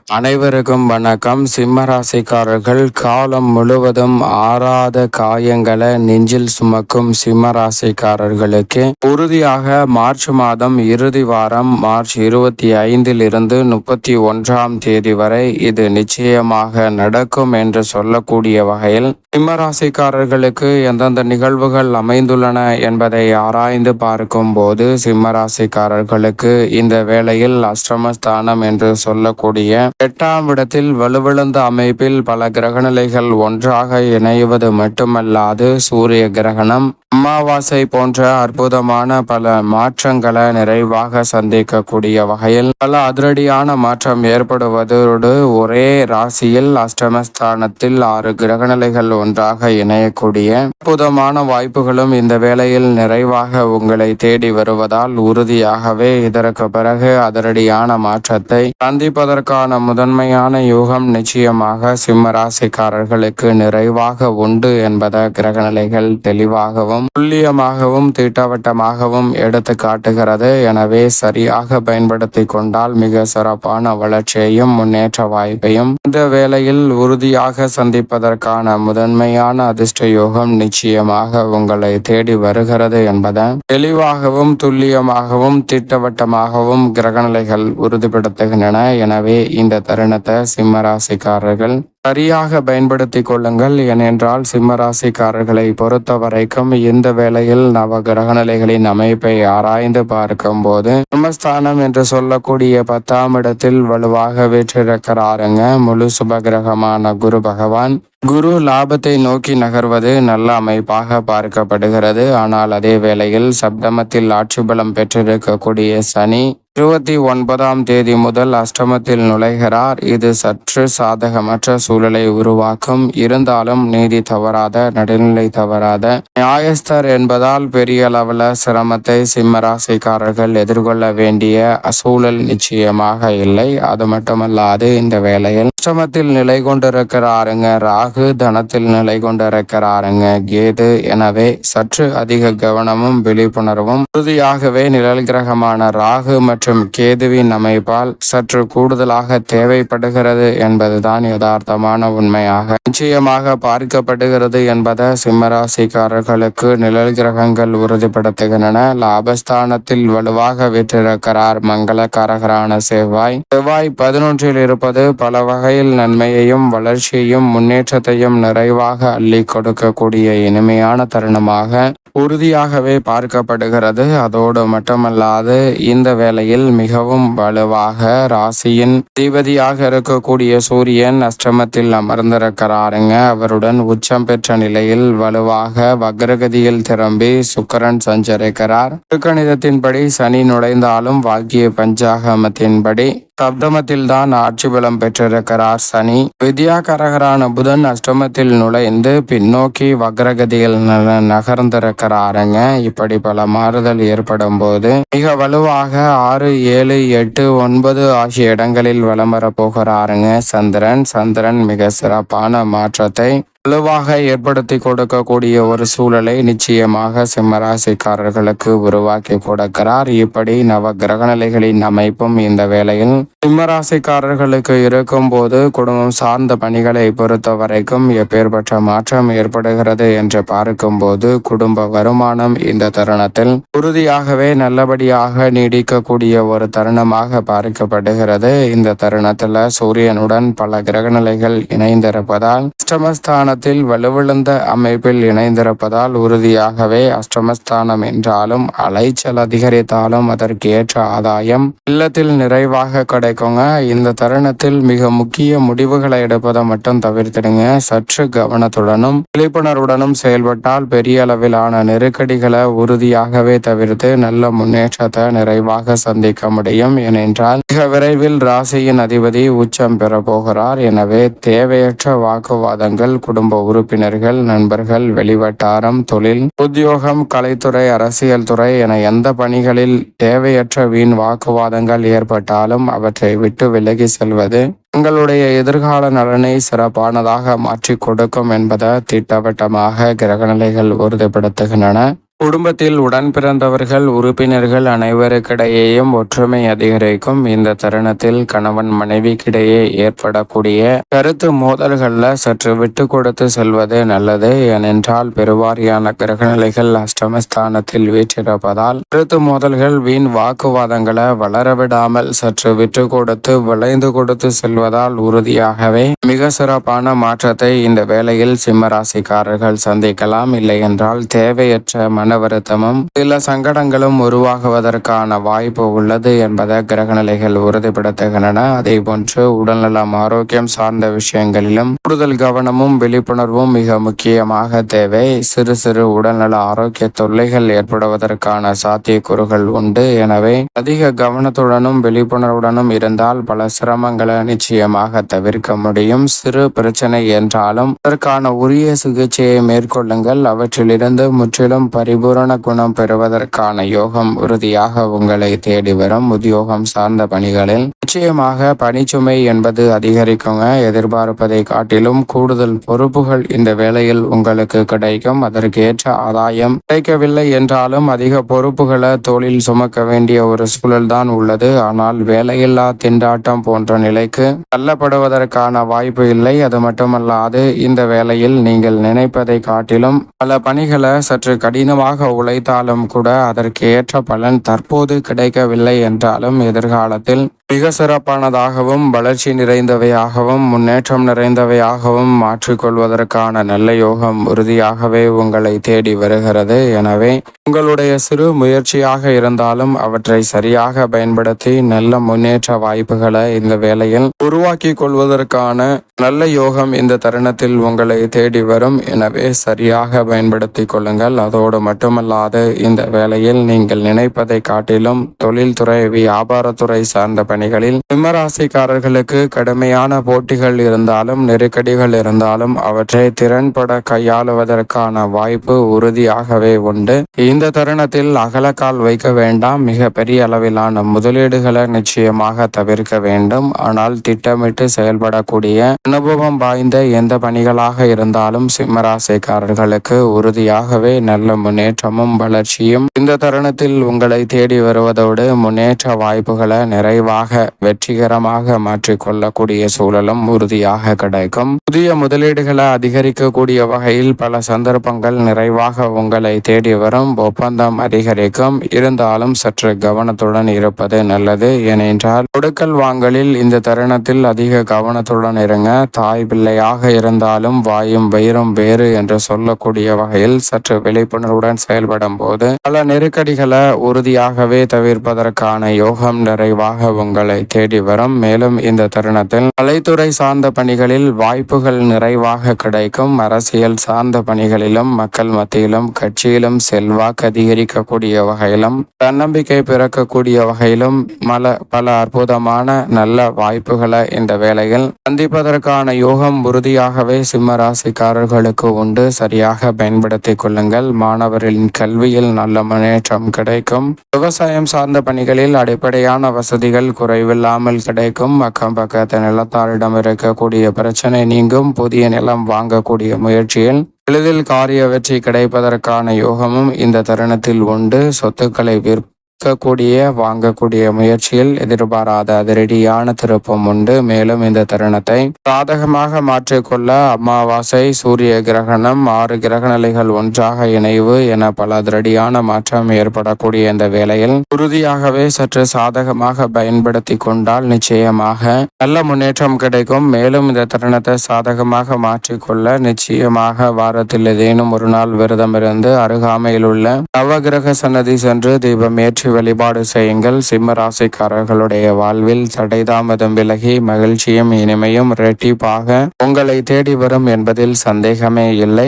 அனைவருக்கும் வணக்கம். சிம்ம ராசிக்காரர்கள் காலம் முழுவதும் ஆறாத காயங்களை நெஞ்சில் சுமக்கும் சிம்ம ராசிக்காரர்களுக்கு உறுதியாக மார்ச் மாதம் இறுதி வாரம் மார்ச் 25 இருந்து 31 வரை இது நிச்சயமாக நடக்கும் என்று சொல்லக்கூடிய வகையில் சிம்ம ராசிக்காரர்களுக்கு எந்தெந்த நிகழ்வுகள் அமைந்துள்ளன என்பதை ஆராய்ந்து பார்க்கும் போது சிம்ம ராசிக்காரர்களுக்கு இந்த வேளையில் அஷ்டமஸ்தானம் என்று சொல்லக்கூடிய 8ஆம் இடத்தில் வலுவிழந்த அமைப்பில் பல கிரகநிலைகள் ஒன்றாக இணைவது மட்டுமல்லாது சூரிய கிரகணம் அமாவாசை போன்ற அற்புதமான பல மாற்றங்களை நிறைவாக சந்திக்கக்கூடிய வகையில் பல அதிரடியான மாற்றம் ஏற்படுவதோடு ஒரே ராசியில் அஷ்டமஸ்தானத்தில் 6 கிரகநிலைகள் ஒன்றாக இணையக்கூடிய அற்புதமான வாய்ப்புகளும் இந்த வேளையில் நிறைவாக உங்களை தேடி வருவதால் உறுதியாகவே இதற்கு பிறகு அதிரடியான மாற்றத்தை சந்திப்பதற்கான முதன்மையான யோகம் நிச்சயமாக சிம்ம ராசிக்காரர்களுக்கு நிறைவாக உண்டு என்பதை கிரகநிலைகள் தெளிவாகவும் துல்லியமாகவும் திட்டவட்டமாகவும் எடுத்து காட்டுகிறது. எனவே சரியாக பயன்படுத்தி கொண்டால் மிக சிறப்பான வளர்ச்சியையும் முன்னேற்ற வாய்ப்பையும் இந்த வேளையில் உறுதியாக சந்திப்பதற்கான முதன்மையான அதிர்ஷ்ட யோகம் நிச்சயமாக உங்களை தேடி வருகிறது என்பதை தெளிவாகவும் துல்லியமாகவும் திட்டவட்டமாகவும் கிரகநிலைகள் உறுதிப்படுத்துகின்றன. எனவே இந்த தருணத்தை சிம்ம ராசிக்காரர்கள் சரியாக பயன்படுத்தி கொள்ளுங்கள். ஏனென்றால் சிம்ம ராசிக்காரர்களை பொறுத்த வரைக்கும் இந்த வேளையில் நவ கிரகநிலைகளின் அமைப்பை ஆராய்ந்து பார்க்கும் போது பிரம்மஸ்தானம் என்று சொல்லக்கூடிய 10ஆம் இடத்தில் வலுவாக வீற்றிருக்கிறாருங்க. முழு சுபகிரகமான குரு பகவான் குரு லாபத்தை நோக்கி நகர்வது நல்ல அமைப்பாக பார்க்கப்படுகிறது. ஆனால் அதே வேளையில் சப்தமத்தில் ஆட்சி பலம் பெற்றிருக்கக்கூடிய சனி 29ஆம் தேதி முதல் அஷ்டமத்தில் நுழைகிறார். இது சற்று சாதகமற்ற சூழலை உருவாக்கும். இருந்தாலும் நீதி தவறாத நடுநிலை தவறாத நியாயஸ்தர் என்பதால் பெரிய அளவில் சிரமத்தை சிம்மராசிக்காரர்கள் எதிர்கொள்ள வேண்டிய சூழல் நிச்சயமாக இல்லை. அது மட்டுமல்லாது இந்த வேளையில் அஷ்டமத்தில் நிலை கொண்டிருக்கிறாருங்க ராகு, தனத்தில் நிலை கொண்டிருக்கிறாருங்க கேது. எனவே சற்று அதிக கவனமும் விழிப்புணர்வும் உறுதியாகவே நிழல் கிரகமான ராகு மற்றும் கேதுவின் அமைப்பால் சற்று கூடுதலாக தேவைப்படுகிறது என்பதுதான் யதார்த்தமான உண்மையாக நிச்சயமாக பார்க்கப்படுகிறது என்பதை சிம்மராசிக்காரர்களுக்கு நிழல் கிரகங்கள் உறுதிப்படுத்துகின்றன. லாபஸ்தானத்தில் வலுவாக வீற்றிருக்கிறார் மங்களகாரகரான செவ்வாய். 11 இருப்பது பல வகையில் நன்மையையும் வளர்ச்சியையும் முன்னேற்றத்தையும் நிறைவாக அள்ளி கொடுக்கக்கூடிய இனிமையான தருணமாக உறுதியாகவே பார்க்கப்படுகிறது. அதோடு மட்டுமல்லாது இந்த வேளையில் மிகவும் வலுவாக ராசியின் அதிபதியாக இருக்கக்கூடிய சூரியன் அஷ்டமத்தில் அமர்ந்திருக்கிறாருங்க. அவருடன் உச்சம் பெற்ற நிலையில் வலுவாக வக்ரகதியில் திரும்பி சுக்கிரன் சஞ்சரிக்கிறார். திருக்கணிதத்தின்படி சனி நுழைந்தாலும் வாக்கிய பஞ்சாகமத்தின்படி சப்தமத்தில் தான் ஆட்சி பலம் பெற்றிருக்கிறார் சனி. வித்யாகரகரான புதன் அஷ்டமத்தில் நுழைந்து பின்னோக்கி வக்ரகதியில் நகர்ந்திருக்கிறாருங்க. இப்படி பல மாறுதல் ஏற்படும் போது மிக வலுவாக 6, 7, 8, 9 ஆகிய இடங்களில் வலம் வர போகிறாருங்க சந்திரன் மிக சிறப்பான மாற்றத்தை வலுவாக ஏற்படுத்தி கொடுக்கக்கூடிய ஒரு சூழலை நிச்சயமாக சிம்மராசிக்காரர்களுக்கு உருவாக்கி கொடுக்கிறார். இப்படி நவ கிரகநிலைகளின் அமைப்பும் இந்த வேளையில் சிம்மராசிக்காரர்களுக்கு இருக்கும் போது குடும்பம் சார்ந்த பணிகளை பொறுத்த வரைக்கும் எப்பேற்பட்ட மாற்றம் ஏற்படுகிறது என்று பார்க்கும் போது குடும்ப வருமானம் இந்த தருணத்தில் உறுதியாகவே நல்லபடியாக நீடிக்கக்கூடிய ஒரு தருணமாக பார்க்கப்படுகிறது. இந்த தருணத்தில் சூரியனுடன் பல கிரகநிலைகள் இணைந்திருப்பதால் அஷ்டமஸ்தான வலுவிழந்த அமைப்பில் இணைந்திருப்பதால் உறுதியாகவே அஷ்டமஸ்தானம் என்றாலும் அலைச்சல் அதிகரித்தாலும் அதற்கு ஏற்ற ஆதாயம் இல்லத்தில் நிறைவாக கிடைக்குங்க. இந்த தருணத்தில் மிக முக்கிய முடிவுகளை எடுப்பதை மட்டும் தவிர்த்திடுங்க. சற்று கவனத்துடனும் விழிப்புணர்வுடனும் செயல்பட்டால் பெரிய அளவிலான நெருக்கடிகளை உறுதியாகவே தவிர்த்து நல்ல முன்னேற்றத்தை நிறைவாக சந்திக்க முடியும். ஏனென்றால் மிக விரைவில் ராசியின் அதிபதி உச்சம் பெற போகிறார். எனவே தேவையற்ற வாக்குவாதங்கள் குடும்ப உறுப்பினர்கள், நண்பர்கள், வெளிவட்டாரம், தொழில், உத்தியோகம், கலைத்துறை, அரசியல் துறை என எந்த பணிகளில் தேவையற்ற வீண் வாக்குவாதங்கள் ஏற்பட்டாலும் அவற்றை விட்டு விலகி செல்வது உங்களுடைய எதிர்கால நலனை சிறப்பானதாக மாற்றி கொடுக்கும் என்பதை திட்டவட்டமாக கிரகநிலைகள் உறுதிப்படுத்துகின்றன. குடும்பத்தில் உடன் பிறந்தவர்கள் உறுப்பினர்கள் அனைவருக்கிடையேயும் ஒற்றுமை அதிகரிக்கும். இந்த தருணத்தில் கணவன் மனைவிக்கிடையே ஏற்படக்கூடிய கருத்து மோதல்கள்ல சற்று விட்டு கொடுத்து செல்வது நல்லது. ஏனென்றால் பெருவாரியான கிரகநிலைகள் அஷ்டமஸ்தானத்தில் வீற்றிருப்பதால் கருத்து மோதல்கள் வீண் வாக்குவாதங்களை வளரவிடாமல் சற்று விட்டு கொடுத்து விளைந்து கொடுத்து செல்வதால் உறுதியாகவே மிக சிறப்பான மாற்றத்தை இந்த வேளையில் சிம்மராசிக்காரர்கள் சந்திக்கலாம். இல்லை என்றால் தேவையற்ற மன வருத்தமும் சில சங்கடங்களும் உருவாகுவதற்கான வாய்ப்பு உள்ளது என்பதை கிரகநிலைகள் உறுதிப்படுத்துகின்றன. அதே போன்று உடல்நலம் ஆரோக்கியம் சார்ந்த விஷயங்களிலும் கூடுதல் கவனமும் விழிப்புணர்வும் மிக முக்கியமாக தேவை. சிறு சிறு உடல்நல ஆரோக்கிய தொல்லைகள் ஏற்படுவதற்கான சாத்தியக்கூறுகள் உண்டு. எனவே அதிக கவனத்துடனும் விழிப்புணர்வுடனும் இருந்தால் பல சிரமங்களை நிச்சயமாக தவிர்க்க முடியும். சிறு பிரச்சனை என்றாலும் அதற்கான உரிய சிகிச்சையை மேற்கொள்ளுங்கள். அவற்றிலிருந்து முற்றிலும் பரிபூரண குணம் பெறுவதற்கான யோகம் உறுதியாக உங்களை தேடி வரும். உத்தியோகம் சார்ந்த பணிகளில் நிச்சயமாக பணிச்சுமை என்பது அதிகரிக்குங்க. எதிர்பார்ப்பதை காட்டிலும் கூடுதல் பொறுப்புகள் இந்த வேளையில் உங்களுக்கு கிடைக்கும். அதற்கு ஏற்ற ஆதாயம் கிடைக்கவில்லை என்றாலும் அதிக பொறுப்புகளை தோளில் சுமக்க வேண்டிய ஒரு சூழல் தான் உள்ளது. ஆனால் வேலையில்லா திண்டாட்டம் போன்ற நிலைக்கு தள்ளப்படுவதற்கான வாய்ப்பு இல்லை. அது மட்டுமல்லாது இந்த வேளையில் நீங்கள் நினைப்பதை காட்டிலும் பல பணிகளை சற்று கடினமாக உழைத்தாலும் கூட அதற்கு ஏற்ற பலன் தற்போது கிடைக்கவில்லை என்றாலும் எதிர்காலத்தில் மிக சிறப்பானதாகவும் வளர்ச்சி நிறைந்தவையாகவும் முன்னேற்றம் நிறைந்தவையாகவும் மாற்றிக்கொள்வதற்கான நல்ல யோகம் உறுதியாகவே உங்களை தேடி வருகிறது. எனவே உங்களுடைய சிறு முயற்சியாக இருந்தாலும் அவற்றை சரியாக பயன்படுத்தி நல்ல முன்னேற்ற வாய்ப்புகளை இந்த வேளையில் உருவாக்கி கொள்வதற்கான நல்ல யோகம் இந்த தருணத்தில் உங்களை தேடி வரும். எனவே சரியாக பயன்படுத்தி கொள்ளுங்கள். அதோடு மட்டுமல்லாது இந்த வேளையில் நீங்கள் நினைப்பதை காட்டிலும் தொழில்துறை வியாபாரத்துறை சார்ந்த பணிகளில் சிம்மராசிக்காரர்களுக்கு கடுமையான போட்டிகள் இருந்தாலும் நெருக்கடிகள் இருந்தாலும் அவற்றை திறன்பட கையாளுவதற்கான வாய்ப்பு உறுதியாகவே உண்டு. இந்த தருணத்தில் அகலக்கால் வைக்க வேண்டாம். மிக பெரிய அளவிலான முதலீடுகளை நிச்சயமாக தவிர்க்க வேண்டும். ஆனால் திட்டமிட்டு செயல்படக்கூடிய அனுபவம் வாய்ந்த எந்த பணிகளாக இருந்தாலும் சிம்மராசிக்காரர்களுக்கு உறுதியாகவே நல்ல முன்னேற்றமும் வளர்ச்சியும் இந்த தருணத்தில் உங்களை தேடி வருவதோடு முன்னேற்ற வாய்ப்புகளை நிறைவாக வெற்றிகரமாக மாற்றிக்கொள்ளக்கூடிய சூழலும் உறுதியாக கிடைக்கும். புதிய முதலீடுகளை அதிகரிக்கக்கூடிய வகையில் பல சந்தர்ப்பங்கள் நிறைவாக உங்களை தேடி வரும். ஒப்பந்தம் அதிகரிக்கும். இருந்தாலும் சற்று கவனத்துடன் இருப்பது நல்லது. ஏனென்றால் கொடுக்கல் வாங்கலில் இந்த தருணத்தில் அதிக கவனத்துடன் இருங்க. தாய் பிள்ளையாக இருந்தாலும் வாயும் வயிறும் வேறு என்று சொல்லக்கூடிய வகையில் சற்று விழிப்புணர்வுடன் செயல்படும் போது பல நெருக்கடிகளை உறுதியாகவே தவிர்ப்பதற்கான யோகம் நிறைவாக உங்களை தேடி வரும். மேலும் இந்த தருணத்தில் கலைத்துறை சார்ந்த பணிகளில் வாய்ப்புகள் நிறைவாக கிடைக்கும். அரசியல் சார்ந்த பணிகளிலும் மக்கள் மத்தியிலும் கட்சியிலும் செல்வாக்கு அதிகரிக்கக்கூடிய வகையிலும் தன்னம்பிக்கை பிறக்கக்கூடிய வகையிலும் பல அற்புதமான நல்ல வாய்ப்புகளை இந்த வேளையில் சந்திப்பதற்கான யோகம் உறுதியாகவே சிம்ம ராசிக்காரர்களுக்கு உண்டு. சரியாக பயன்படுத்திக் கொள்ளுங்கள். மாணவர்களின் கல்வியில் நல்ல முன்னேற்றம் கிடைக்கும். விவசாயம் சார்ந்த பணிகளில் அடிப்படையான வசதிகள் குறைவில்லாமல் கிடைக்கும். அக்கம் பக்கத்து நிலத்தாரிடம் இருக்கக்கூடிய பிரச்சனை நீங்கும். புதிய நிலம் வாங்கக்கூடிய முயற்சியில் எளிதில் காரிய வெற்றி கிடைப்பதற்கான யோகமும் இந்த தருணத்தில் உண்டு. சொத்துக்களை வாங்கக்கூடிய முயற்சியில் எதிர்பாராத அதிரடியான திருப்பம் உண்டு. மேலும் இந்த தருணத்தை சாதகமாக மாற்றிக்கொள்ள அமாவாசை, சூரிய கிரகணம், 6 கிரகநிலைகள் ஒன்றாக இணைவு என பல அதிரடியான மாற்றம் ஏற்படக்கூடிய இந்த வேளையில் உறுதியாகவே சற்று சாதகமாக பயன்படுத்தி கொண்டால் நிச்சயமாக நல்ல முன்னேற்றம் கிடைக்கும். மேலும் இந்த தருணத்தை சாதகமாக மாற்றிக்கொள்ள நிச்சயமாக வாரத்தில் ஏதேனும் ஒரு நாள் விரதம் இருந்து அருகாமையில் உள்ள நவகிரக சன்னதி சென்று தீபம் ஏற்றி வழிபாடு செய்யுங்கள். சிம்ம ராசிக்காரர்களுடைய வாழ்வில் தடைதாமதம் விலகி மகிழ்ச்சியும் இனிமையும் இரட்டிப்பாக உங்களை தேடி வரும் என்பதில் சந்தேகமே இல்லை.